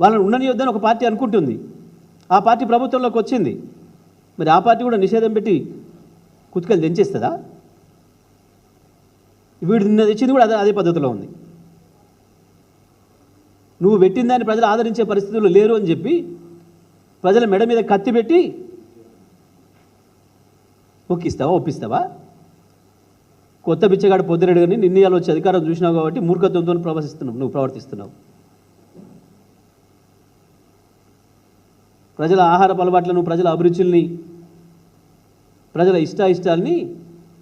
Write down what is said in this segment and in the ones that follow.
వాళ్ళని ఉండనియొద్దని ఒక పార్టీ అనుకుంటుంది. ఆ పార్టీ ప్రభుత్వంలోకి వచ్చింది. మరి ఆ పార్టీ కూడా నిషేధం పెట్టి కుతుకలు దించేస్తుందా? వీడు నిన్న తెచ్చింది కూడా అదే పద్ధతిలో ఉంది. నువ్వు పెట్టిన దాన్ని ప్రజలు ఆదరించే పరిస్థితుల్లో లేరు అని చెప్పి ప్రజల మెడ మీద కత్తి పెట్టి ఒప్పిస్తావా? కొత్త బిచ్చగాడు పొద్దురెడ్డి కానీ నిన్నయాలు వచ్చి అధికారం చూసినావు కాబట్టి మూర్ఖత్వంతో ప్రవర్తిస్తున్నావు. ప్రజల ఆహార అలవాట్లను, ప్రజల అభిరుచుల్ని, ప్రజల ఇష్టాల్ని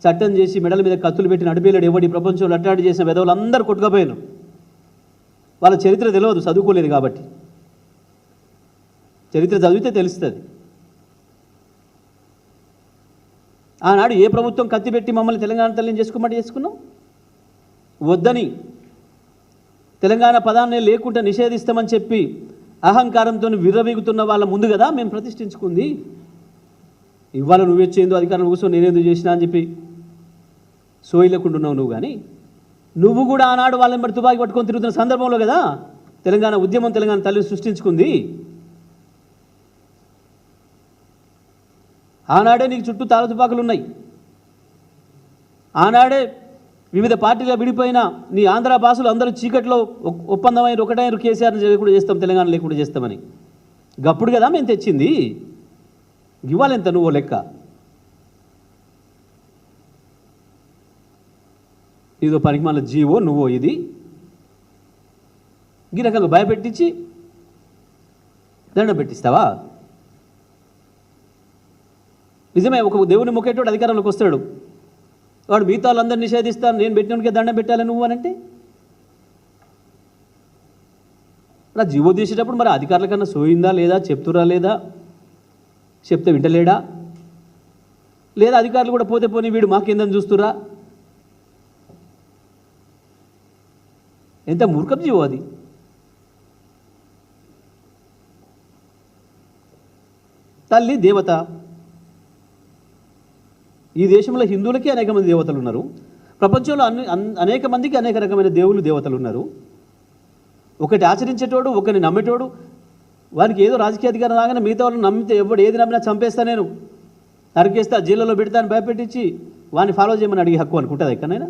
చట్టం చేసి మెడల మీద కత్తులు పెట్టి నడిపేలాడు ఎవడి ప్రపంచంలో అట్టాడి చేసిన విధవులు అందరూ కొట్టుకపోయాను. వాళ్ళ చరిత్ర తెలియదు, చదువుకోలేదు కాబట్టి. చరిత్ర చదివితే తెలుస్తుంది. ఆనాడు ఏ ప్రభుత్వం కత్తి పెట్టి మమ్మల్ని తెలంగాణ తల్లిని చేసుకోమంటే చేసుకున్నాం? వద్దని తెలంగాణ పదాన్ని లేకుండా నిషేధిస్తామని చెప్పి అహంకారంతో విర్రవీగుతున్న వాళ్ళ ముందు కదా మేము ప్రతిష్ఠించుకుంది. ఇవాళ నువ్వెచ్చేందో అధికారం కూర్చొని నేనేందుకు చేసినా అని చెప్పి సోయిలేకుంటున్నావు నువ్వు. కానీ నువ్వు కూడా ఆనాడు వాళ్ళని మరి తుపాకి పట్టుకొని తిరుగుతున్న సందర్భంలో కదా తెలంగాణ ఉద్యమం, తెలంగాణ తల్లిని సృష్టించుకుంది. ఆనాడే నీకు చుట్టూ తాళ తుపాకులు ఉన్నాయి. ఆనాడే వివిధ పార్టీగా విడిపోయిన నీ ఆంధ్ర భాషలు అందరూ చీకట్లో ఒప్పందమైన ఒకటైన కేసీఆర్ని లేకుండా చేస్తాం, తెలంగాణ లేకుండా చేస్తామని. గప్పుడు కదా మేము తెచ్చింది. ఇవ్వాలెంత నువ్వో లెక్క. ఇదో పనికి మళ్ళీ జీవో నువ్వో ఇది ఈ రకంగా భయపెట్టించి దండం పెట్టిస్తావా? నిజమే, ఒక దేవుని మొక్కేటోడు అధికారంలోకి వస్తాడు, వాడు మిగతా వాళ్ళందరినీ నిషేధిస్తాను, నేను పెట్టినకే దండం పెట్టాలి నువ్వు అనంటే నా జీవో తీసేటప్పుడు మరి అధికారుల కన్నా సోయిందా లేదా, చెప్తురా లేదా, చెప్తే వింటలేడా, లేదా అధికారులు కూడా పోతే పోనీ వీడు మాకేందని చూస్తురా? ఎంత మూర్ఖం జీవో అది. తల్లి దేవత. ఈ దేశంలో హిందువులకి అనేక మంది దేవతలు ఉన్నారు. ప్రపంచంలో అనేక మందికి అనేక రకమైన దేవతలు ఉన్నారు. ఒకటి ఆచరించేటోడు, ఒకరిని నమ్మేటోడు, వారికి ఏదో రాజకీయ అధికారం రాగానే మిగతా వాళ్ళని నమ్మితే ఎవడు ఏది నమ్మినా చంపేస్తా, నేను నరికేస్తా, జైల్లో పెడతాను భయపెట్టించి వాడిని ఫాలో చేయమని అడిగే హక్కు అనుకుంటుంది ఎక్కడైనా?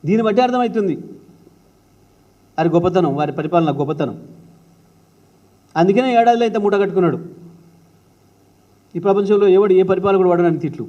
దీన్ని బట్టి అర్థమవుతుంది వారి గొప్పతనం, వారి పరిపాలన గొప్పతనం. అందుకనే ఏడాదిలో ఇంత మూట కట్టుకున్నాడు. ఈ ప్రపంచంలో ఎవడు ఏ పరిపాలన కూడా వాడడానికి తిట్లు.